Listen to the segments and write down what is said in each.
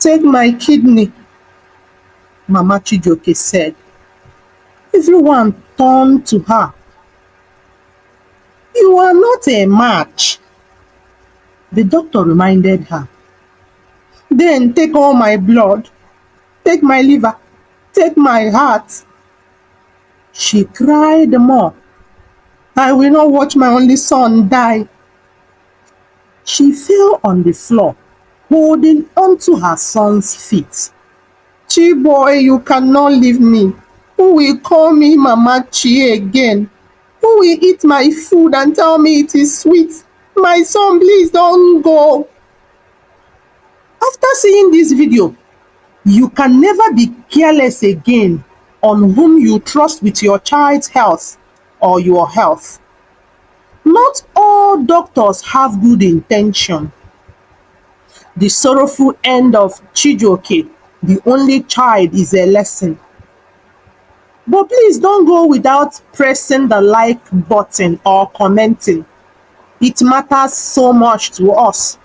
take my kidney," Mama Chijioke said. Everyone turned to her. "You are not a match," the doctor reminded her. "Then take all my blood, take my liver, take my heart." She cried more. "I will not watch my only son die." She fell on the floor, holding onto her son's feet. "Chiboy, you cannot leave me. Who will call me Mama Chi again? Who will eat my food and tell me it is sweet? My son, please don't go." After seeing this video, you can never be careless again on whom you trust with your child's health or your health. Not all doctors have good intention. The sorrowful end of Chijioke, the only child, is a lesson. But please don't go without pressing the like button or commenting. It matters so much to us.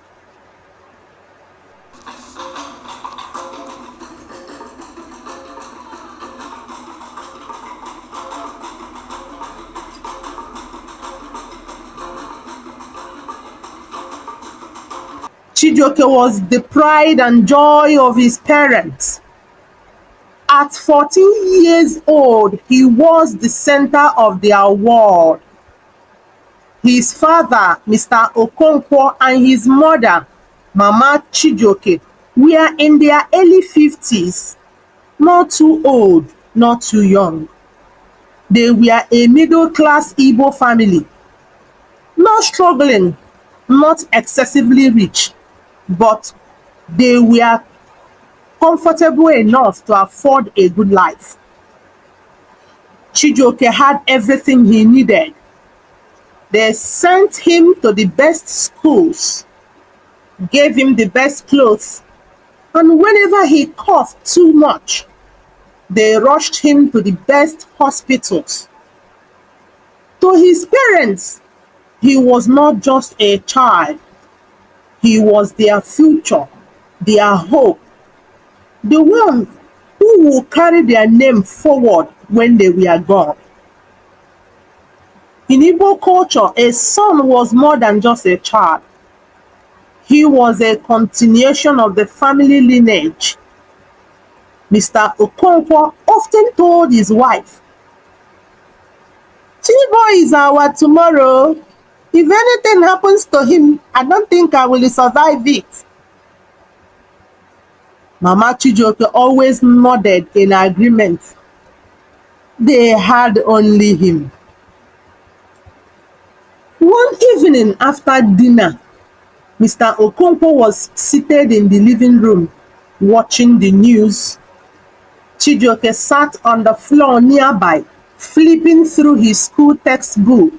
Chijioke was the pride and joy of his parents. At 14 years old, he was the center of their world. His father, Mr. Okonkwo, and his mother, Mama Chijioke, were in their early 50s, not too old, not too young. They were a middle-class Igbo family, not struggling, not excessively rich, but they were comfortable enough to afford a good life. Chijioke had everything he needed. They sent him to the best schools, gave him the best clothes, and whenever he coughed too much, they rushed him to the best hospitals. To his parents, he was not just a child. He was their future, their hope, the one who will carry their name forward when they were gone. In Igbo culture, a son was more than just a child. He was a continuation of the family lineage. Mr. Okonkwo often told his wife, "Chiboy is our tomorrow. If anything happens to him, I don't think I will survive it." Mama Chijioke always nodded in agreement. They had only him. One evening after dinner, Mr. Okonkwo was seated in the living room watching the news. Chijioke sat on the floor nearby, flipping through his school textbook.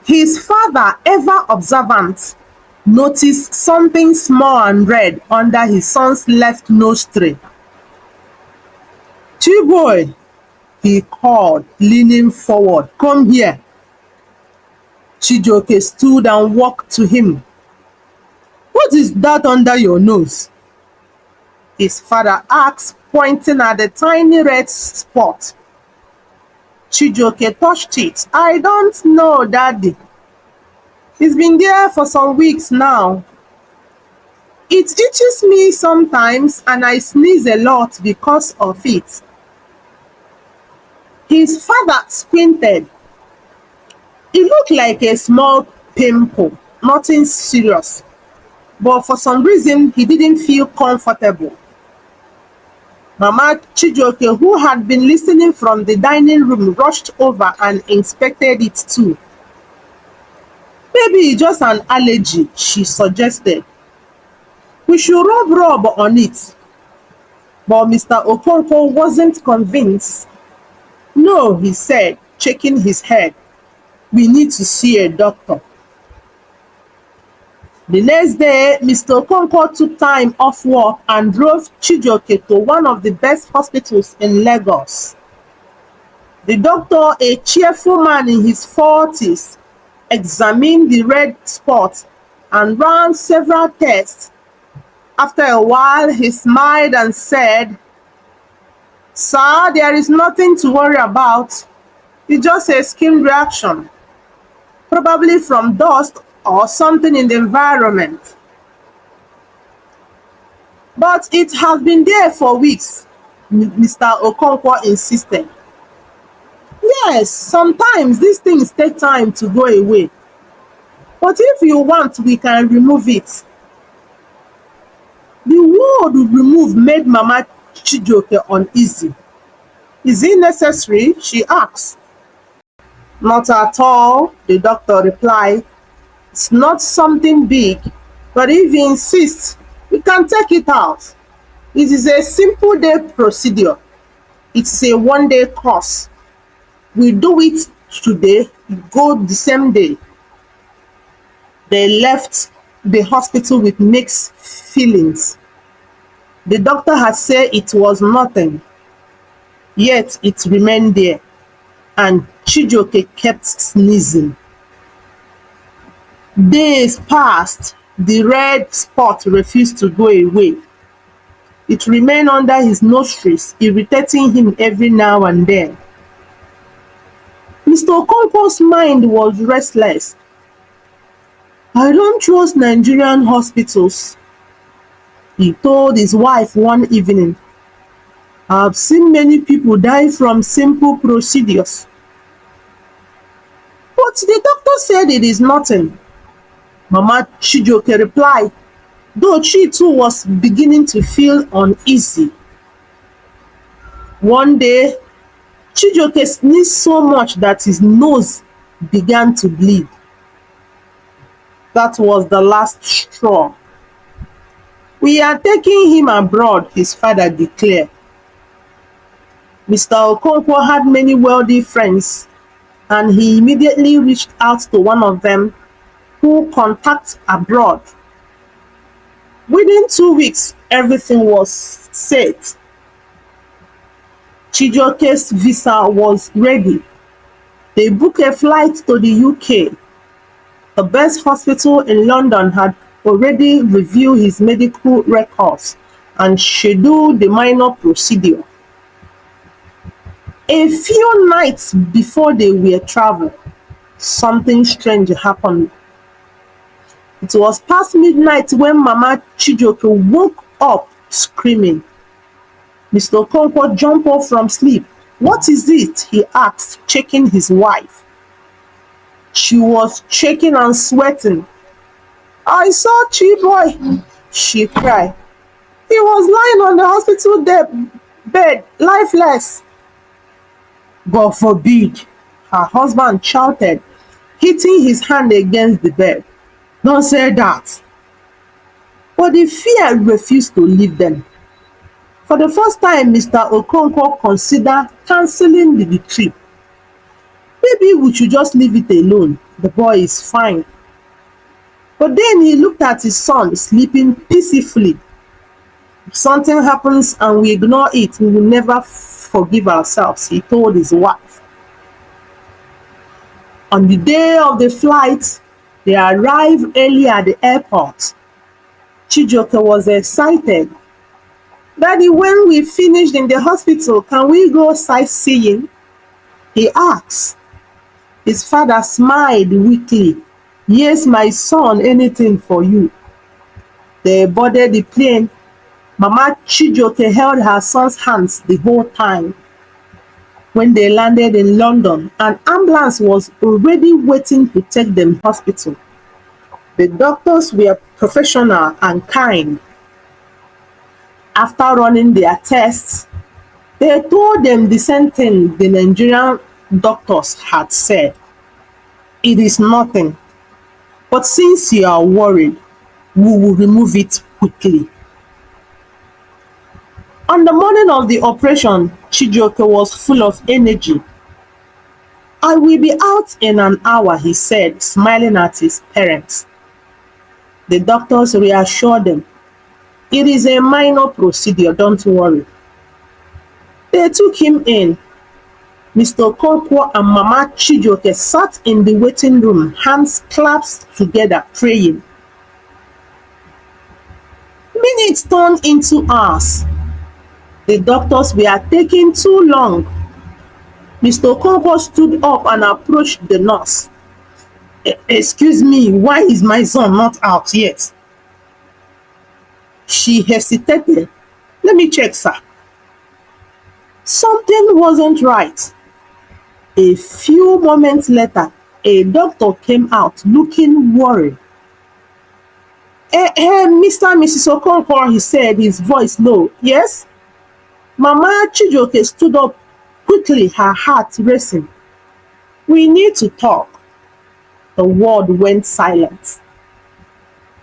His father, ever observant, noticed something small and red under his son's left nostril. "Chiboy," he called, leaning forward, "come here." Chijioke stood and walked to him. "What is that under your nose?" his father asked, pointing at the tiny red spot. Chijioke touched it. "I don't know, Daddy. It's been there for some weeks now. It itches me sometimes and I sneeze a lot because of it." His father squinted. It looked like a small pimple, nothing serious, but for some reason he didn't feel comfortable. Mama Chijioke, who had been listening from the dining room, rushed over and inspected it too. "Maybe it's just an allergy," she suggested. "We should rub on it." But Mr. Okonkwo wasn't convinced. "No," he said, shaking his head. "We need to see a doctor." The next day, Mr. Okonkwo took time off work and drove Chijioke to one of the best hospitals in Lagos. The doctor, a cheerful man in his 40s, examined the red spot and ran several tests. After a while, he smiled and said, "Sir, there is nothing to worry about. It's just a skin reaction, probably from dust or something in the environment." "But it has been there for weeks," Mr. Okonkwo insisted. "Yes, sometimes these things take time to go away. But if you want, we can remove it." The word "remove" made Mama Chijioke uneasy. "Is it necessary?" she asked. "Not at all," the doctor replied. "It's not something big, but if you insist, we can take it out. It is a simple day procedure. It's a one-day course. We do it today, go the same day." They left the hospital with mixed feelings. The doctor had said it was nothing, yet it remained there, and Chijioke kept sneezing. Days passed. The red spot refused to go away. It remained under his nostrils, irritating him every now and then. Mr. Okonkwo's mind was restless. "I don't trust Nigerian hospitals," he told his wife one evening. "I've seen many people die from simple procedures." "But the doctor said it is nothing," Mama Chijioke replied, though she too was beginning to feel uneasy. One day, Chijioke sneezed so much that his nose began to bleed. That was the last straw. "We are taking him abroad," his father declared. Mr. Okonkwo had many wealthy friends, and he immediately reached out to one of them, who contacts abroad. Within 2 weeks, everything was set. Chijioke's visa was ready. They booked a flight to the UK. The best hospital in London had already reviewed his medical records and scheduled the minor procedure. A few nights before they were traveling, something strange happened. It was past midnight when Mama Chijioke woke up screaming. Mr. Okonkwo jumped up from sleep. "What is it?" he asked, checking his wife. She was shaking and sweating. "I saw Chiboy," she cried. "He was lying on the hospital bed, lifeless." "God forbid," her husband shouted, hitting his hand against the bed. "Don't say that." But the fear refused to leave them. For the first time, Mr. Okonkwo considered cancelling the trip. "Maybe we should just leave it alone. The boy is fine." But then he looked at his son sleeping peacefully. "If something happens and we ignore it, we will never forgive ourselves," he told his wife. On the day of the flight, they arrived early at the airport. Chijioke was excited. "Daddy, when we finished in the hospital, can we go sightseeing?" he asked. His father smiled weakly. "Yes, my son, anything for you." They boarded the plane. Mama Chijioke held her son's hands the whole time. When they landed in London, an ambulance was already waiting to take them to the hospital. The doctors were professional and kind. After running their tests, they told them the same thing the Nigerian doctors had said. "It is nothing. But since you are worried, we will remove it quickly." On the morning of the operation, Chijioke was full of energy. "I will be out in an hour," he said, smiling at his parents. The doctors reassured them. "It is a minor procedure, don't worry." They took him in. Mr. Okonkwo and Mama Chijioke sat in the waiting room, hands clasped together, praying. Minutes turned into hours. The doctors were taking too long. Mr. Okonkwo stood up and approached the nurse. Excuse me, why is my son not out yet? She hesitated. Let me check, sir. Something wasn't right. A few moments later, a doctor came out looking worried. Mr. and Mrs. Okonkwo, he said, his voice low. Yes? Mama Chijioke stood up quickly, her heart racing. We need to talk. The ward went silent.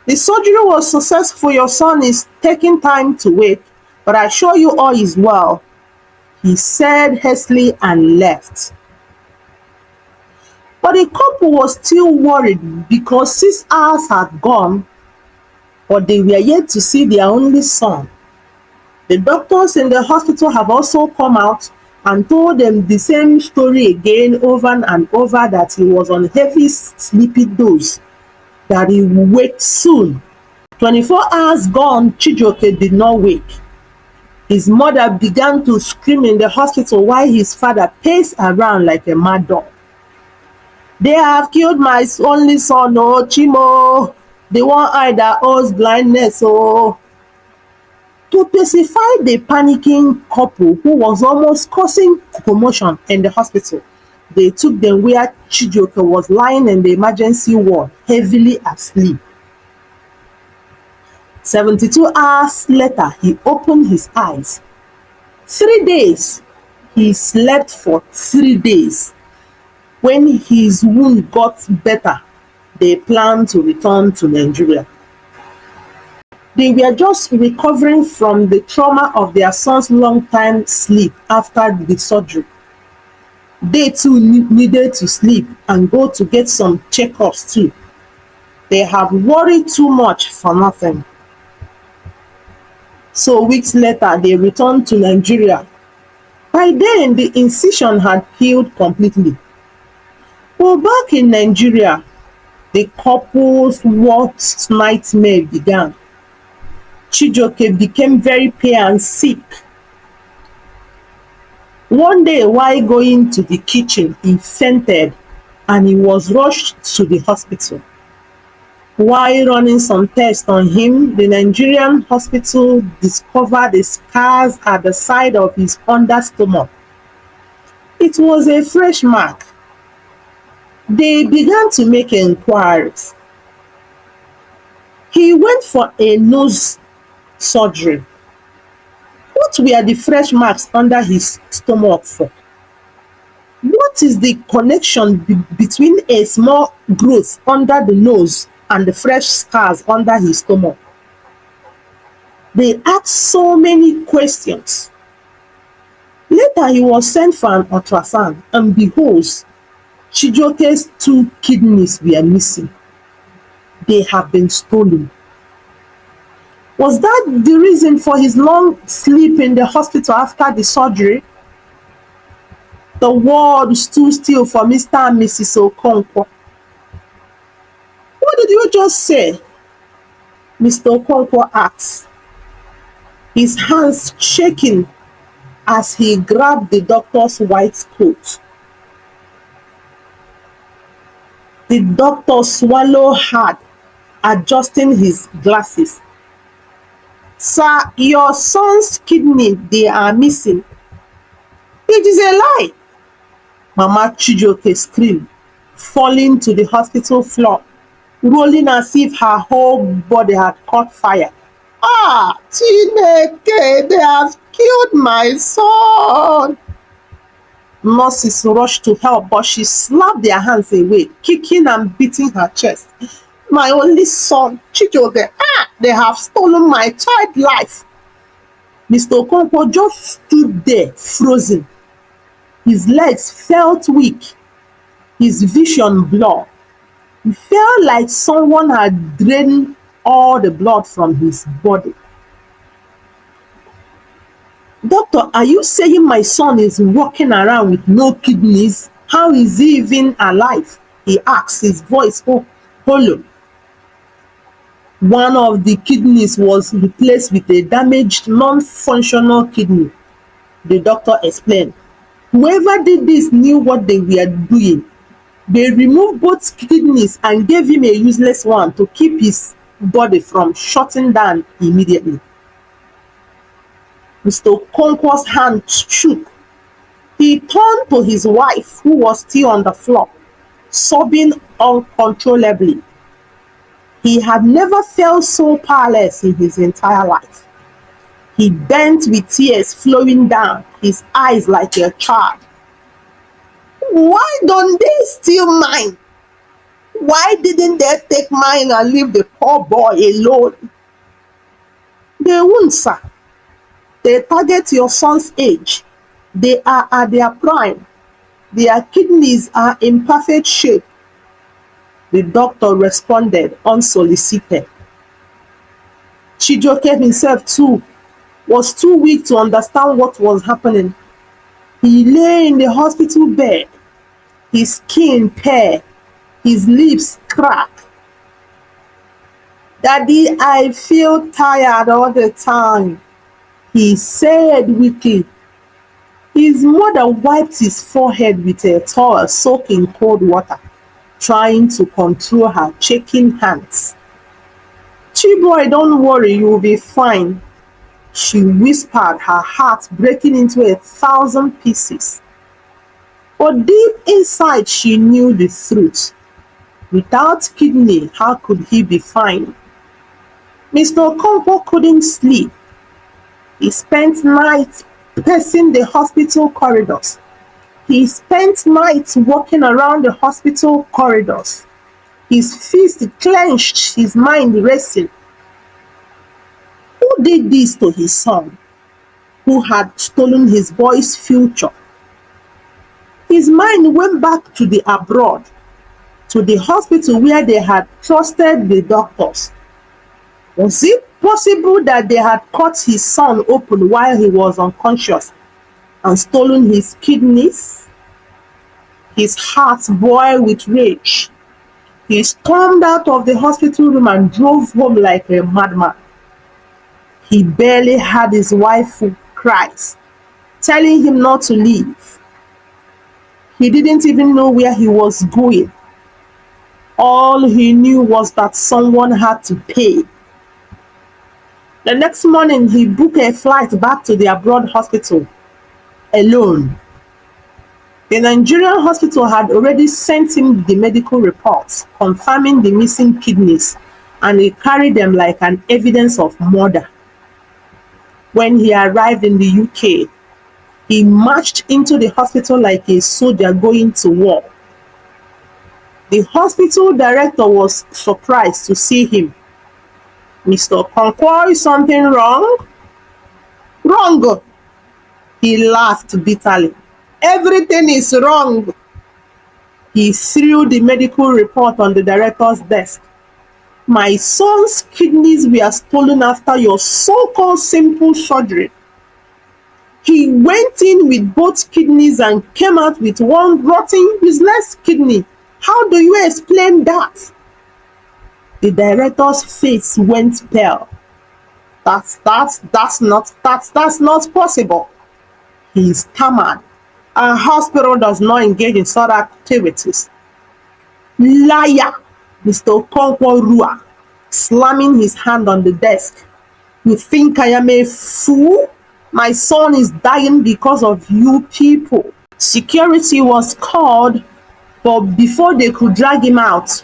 The surgery was successful. Your son is taking time to wake, but I assure you all is well, he said hastily and left. But the couple was still worried because 6 hours had gone, but they were yet to see their only son. The doctors in the hospital have also come out and told them the same story again over and over, that he was on heavy sleepy dose, that he will wake soon. 24 hours gone, Chijioke did not wake. His mother began to scream in the hospital while his father paced around like a mad dog. They have killed my only son, oh, Chimo. The one eye that owes blindness, oh. To pacify the panicking couple who was almost causing commotion in the hospital, they took them where Chijioke was lying in the emergency ward, heavily asleep. 72 hours later, he opened his eyes. 3 days. He slept for 3 days. When his wound got better, they planned to return to Nigeria. They were just recovering from the trauma of their son's long-time sleep after the surgery. They too needed to sleep and go to get some checkups too. They have worried too much for nothing. So weeks later, they returned to Nigeria. By then, the incision had healed completely. Well, back in Nigeria, the couple's worst nightmare began. Chijioke became very pale and sick. One day, while going to the kitchen, he fainted and he was rushed to the hospital. While running some tests on him, the Nigerian hospital discovered the scars at the side of his understomach. It was a fresh mark. They began to make inquiries. He went for a nose surgery. What were the fresh marks under his stomach for? What is the connection between a small growth under the nose and the fresh scars under his stomach? They asked so many questions. Later, he was sent for an ultrasound, and behold, Chijioke's 2 kidneys were missing. They have been stolen. Was that the reason for his long sleep in the hospital after the surgery? The world stood still for Mr. and Mrs. Okonkwo. What did you just say? Mr. Okonkwo asked, his hands shaking as he grabbed the doctor's white coat. The doctor swallowed hard, adjusting his glasses. Sir, your son's kidney, they are missing. It is a lie. Mama Chijioke screamed, falling to the hospital floor, rolling as if her whole body had caught fire. Ah, Chineke, they have killed my son. Nurses rushed to help, but she slapped their hands away, kicking and beating her chest. My only son, Chijioke, they have stolen my child life. Mr. Okonkwo just stood there, frozen. His legs felt weak, his vision blurred. He felt like someone had drained all the blood from his body. Doctor, are you saying my son is walking around with no kidneys? How is he even alive? He asked, his voice hollow. One of the kidneys was replaced with a damaged, non-functional kidney, the doctor explained. Whoever did this knew what they were doing. They removed both kidneys and gave him a useless one to keep his body from shutting down immediately. Mr. Okonkwo's hand shook. He turned to his wife, who was still on the floor, sobbing uncontrollably. He had never felt so powerless in his entire life. He bent with tears flowing down his eyes like a child. Why don't they steal mine? Why didn't they take mine and leave the poor boy alone? They won't, sir. They target your son's age. They are at their prime. Their kidneys are in perfect shape. The doctor responded unsolicited. Chijioke himself too was too weak to understand what was happening. He lay in the hospital bed, his skin pale, his lips cracked. Daddy, I feel tired all the time, he said weakly. His mother wiped his forehead with a towel soaked in cold water, trying to control her shaking hands. Chiboy, don't worry, you'll be fine, she whispered, her heart breaking into 1,000 pieces. But deep inside she knew the truth. Without kidney, how could he be fine? Mr. Okonkwo couldn't sleep. He spent nights pacing the hospital corridors. He spent nights walking around the hospital corridors. His fist clenched, his mind racing. Who did this to his son, who had stolen his boy's future? His mind went back to the abroad, to the hospital where they had trusted the doctors. Was it possible that they had cut his son open while he was unconscious and stolen his kidneys? His heart boiled with rage. He stormed out of the hospital room and drove home like a madman. He barely heard his wife cries, telling him not to leave. He didn't even know where he was going. All he knew was that someone had to pay. The next morning, he booked a flight back to the abroad hospital, alone. The Nigerian hospital had already sent him the medical reports confirming the missing kidneys, and he carried them like an evidence of murder. When he arrived in the UK, he marched into the hospital like a soldier going to war. The hospital director was surprised to see him. Mr. Okonkwo, is something wrong? Wrong! He laughed bitterly. Everything is wrong. He threw the medical report on the director's desk. My son's kidneys were stolen after your so-called simple surgery. He went in with both kidneys and came out with one rotten, useless kidney. How do you explain that? The director's face went pale. That's not possible, he stammered. Our hospital does not engage in such activities. Liar, Mr. Okonkwo roared, slamming his hand on the desk. You think I am a fool? My son is dying because of you people. Security was called, but before they could drag him out,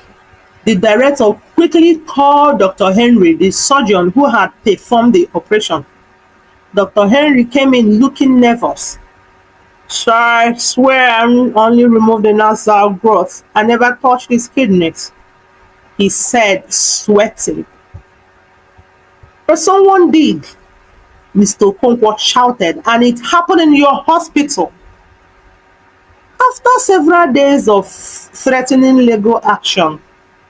the director quickly called Dr. Henry, the surgeon who had performed the operation. Dr. Henry came in looking nervous. Sir, I swear I only removed the nasal growth. I never touched his kidneys, he said, sweating. But someone did, Mr. Okonkwo shouted, and it happened in your hospital. After several days of threatening legal action,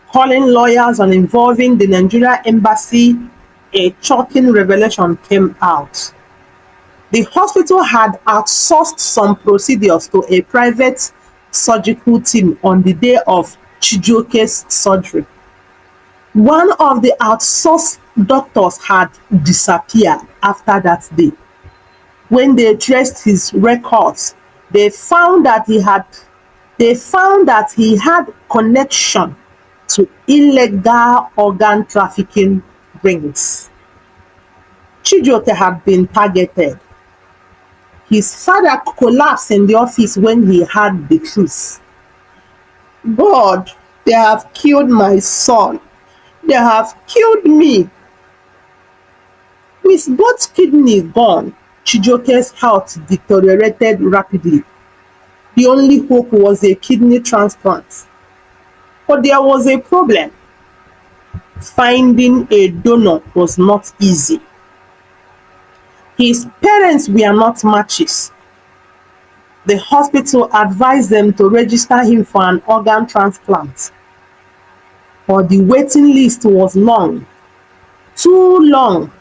calling lawyers and involving the Nigeria embassy, a shocking revelation came out. The hospital had outsourced some procedures to a private surgical team on the day of Chijioke's surgery. One of the outsourced doctors had disappeared after that day. When they traced his records, they found that he had connection to illegal organ trafficking rings. Chijioke had been targeted. His father collapsed in the office when he heard the truth. God, they have killed my son. They have killed me. With both kidneys gone, Chijioke's health deteriorated rapidly. The only hope was a kidney transplant. But there was a problem. Finding a donor was not easy. His parents were not matches. The hospital advised them to register him for an organ transplant. But the waiting list was long, too long.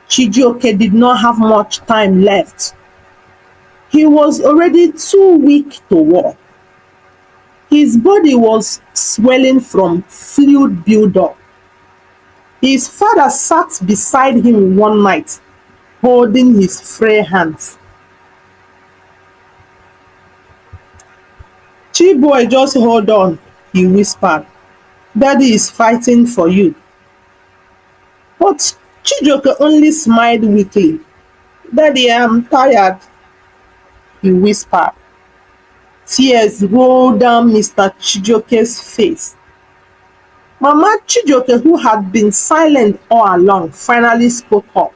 Chijioke did not have much time left. He was already too weak to walk. His body was swelling from fluid buildup. His father sat beside him one night, holding his frail hands. "Chiboy, just hold on," he whispered. "Daddy is fighting for you." But Chijioke only smiled weakly. "Daddy, I'm tired," he whispered. Tears rolled down Mr. Chijioke's face. Mama Chijioke, who had been silent all along, finally spoke up.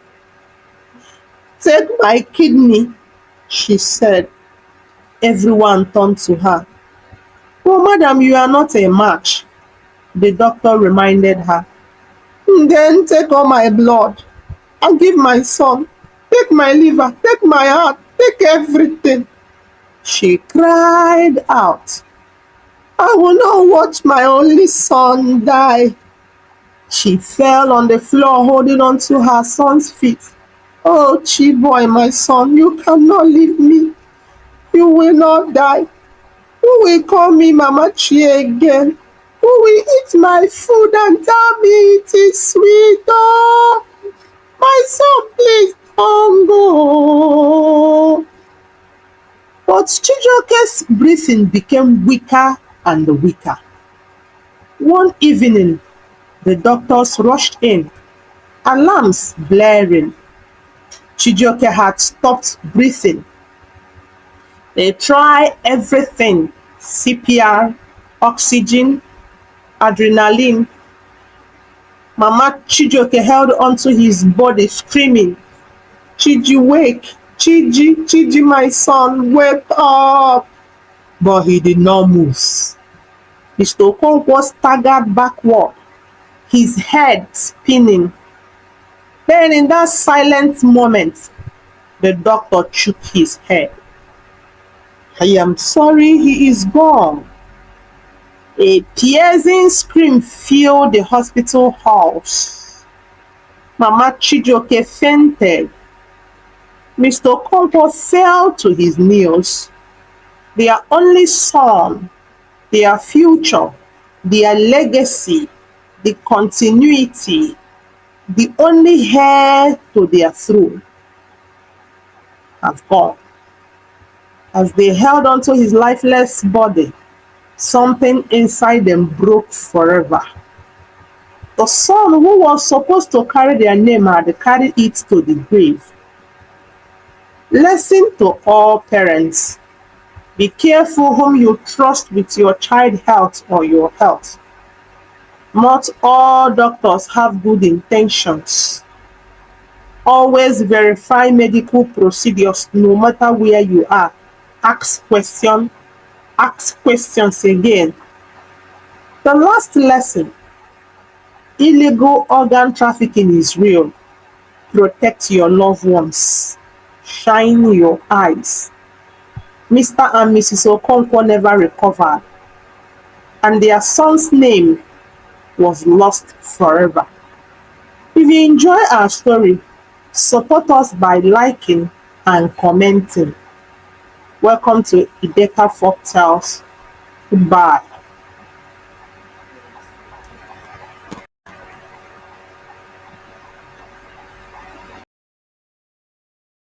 "Take my kidney," she said. Everyone turned to her. "Oh, madam, you are not a match," the doctor reminded her. "Then take all my blood and give my son. Take my liver, take my heart, take everything," she cried out. "I will not watch my only son die." She fell on the floor, holding on to her son's feet. "Oh, Chiboy, my son, you cannot leave me. You will not die. Who will call me Mama Chi again? Who will eat my food and tell me it is sweet? Oh, my son, please don't go." But Chijioke's breathing became weaker and weaker. One evening, the doctors rushed in, alarms blaring. Chijioke had stopped breathing. They tried everything: CPR, oxygen, adrenaline. Mama Chijioke held onto his body, screaming, "Chiji, wake! Chiji, my son, wake up!" But he did not move. Mr. Okonkwo staggered backward, his head spinning. Then in that silent moment, the doctor shook his head. "I am sorry, he is gone." A piercing scream filled the hospital halls. Mama Chijioke fainted. Mr. Okonkwo fell to his knees. Their only son, their future, their legacy, the continuity, the only heir to their throne, have gone. As they held onto his lifeless body, something inside them broke forever. The son who was supposed to carry their name had carried it to the grave. Lesson to all parents: be careful whom you trust with your child health or your health. Not all doctors have good intentions. Always verify medical procedures no matter where you are. Ask questions again. The last lesson: illegal organ trafficking is real. Protect your loved ones. Shine your eyes. Mr. and Mrs. Okonkwo never recovered, and their son's name was lost forever. If you enjoy our story, support us by liking and commenting. Welcome to AfricanFolktales. Goodbye.